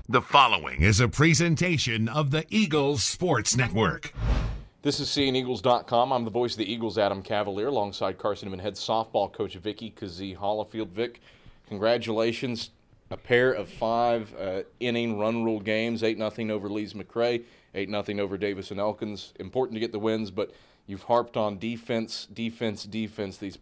The following is a presentation of the Eagles Sports Network. This is seeingeagles.com. I'm the voice of the Eagles, Adam Cavalier, alongside Carson-Newman head softball coach Vickee Kazee-Hollifield. Vic, congratulations. A pair of 5-inning run rule games, 8-0 over Lees-McRae, 8-0 over Davis and Elkins. Important to get the wins, but you've harped on defense this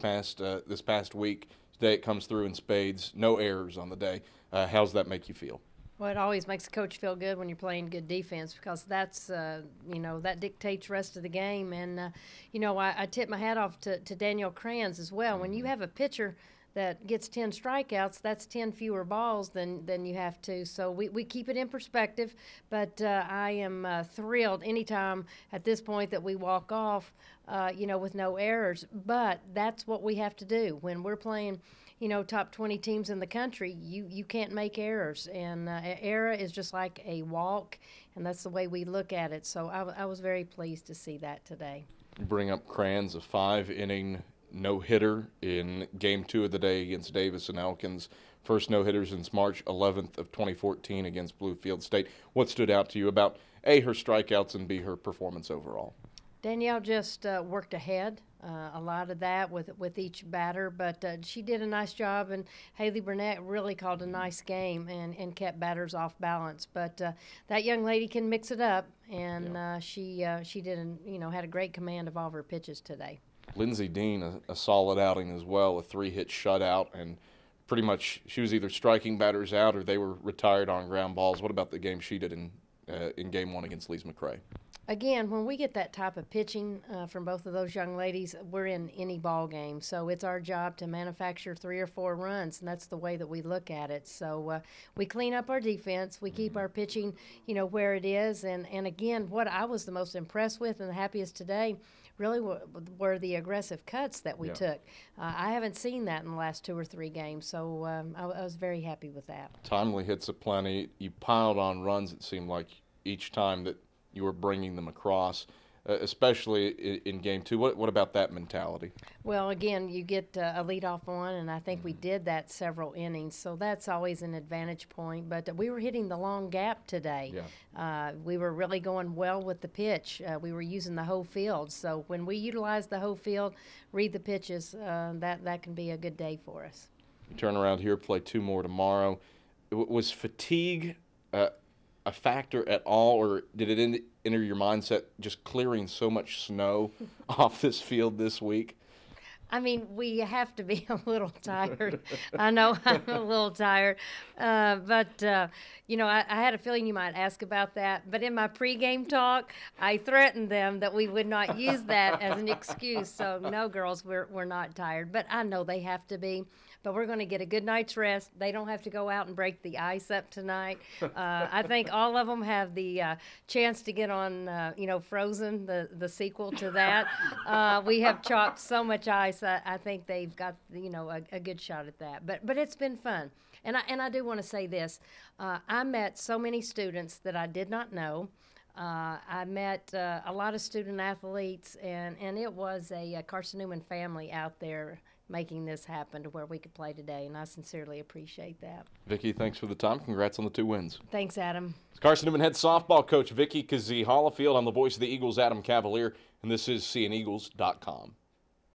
past week. Today it comes through in spades. No errors on the day. How's that make you feel? Well, it always makes a coach feel good when you're playing good defense because that's, that dictates the rest of the game. And, I tip my hat off to Danielle Kranz as well. When you have a pitcher that gets 10 strikeouts, that's 10 fewer balls than you have to. So we keep it in perspective, but I am thrilled anytime at this point that we walk off, with no errors. But that's what we have to do. When we're playing, top 20 teams in the country, you can't make errors. And error is just like a walk, and that's the way we look at it. So I was very pleased to see that today. You bring up Kranz, a 5-inning no-hitter in Game 2 of the day against Davis and Elkins. First no-hitter since March 11th of 2014 against Bluefield State. What stood out to you about, A, her strikeouts, and B, her performance overall? Danielle just worked ahead a lot of that with each batter, but she did a nice job, and Haley Burnett really called a nice game and kept batters off balance. But that young lady can mix it up, and she did had a great command of all of her pitches today. Lindsey Dean, a solid outing as well, a 3-hit shutout, and pretty much she was either striking batters out or they were retired on ground balls. What about the game she did in Game 1 against Lees-McRae? Again, when we get that type of pitching from both of those young ladies, we're in any ball game. So it's our job to manufacture 3 or 4 runs, and that's the way that we look at it. So we clean up our defense. We keep our pitching, where it is. And again, what I was the most impressed with and the happiest today really were the aggressive cuts that we took. I haven't seen that in the last 2 or 3 games, so I was very happy with that. Timely hits aplenty. You piled on runs, it seemed like, each time that you were bringing them across, especially in Game 2. What about that mentality? Well, again, you get a leadoff one, and I think we did that several innings, so that's always an advantage point. But we were hitting the long gap today. Yeah. We were really going well with the pitch. We were using the whole field. So when we utilize the whole field, read the pitches, that can be a good day for us. You turn around here, play 2 more tomorrow. Was fatigue a factor at all, or did it enter your mindset just clearing so much snow off this field this week? I mean, we have to be a little tired. I know I'm a little tired, but I had a feeling you might ask about that. But in my pregame talk, I threatened them that we would not use that as an excuse. So no, girls, we're not tired. But I know they have to be. But we're going to get a good night's rest. They don't have to go out and break the ice up tonight. I think all of them have the chance to get on, Frozen, the sequel to that. We have chopped so much ice. I think they've got, a good shot at that. But it's been fun. And I do want to say this. I met so many students that I did not know. I met a lot of student athletes, and it was a Carson-Newman family out there making this happen to where we could play today, and I sincerely appreciate that. Vickee, thanks for the time. Congrats on the 2 wins. Thanks, Adam. It's Carson-Newman head softball coach Vickee Kazee-Hollifield. I'm the voice of the Eagles, Adam Cavalier, and this is seeingeagles.com.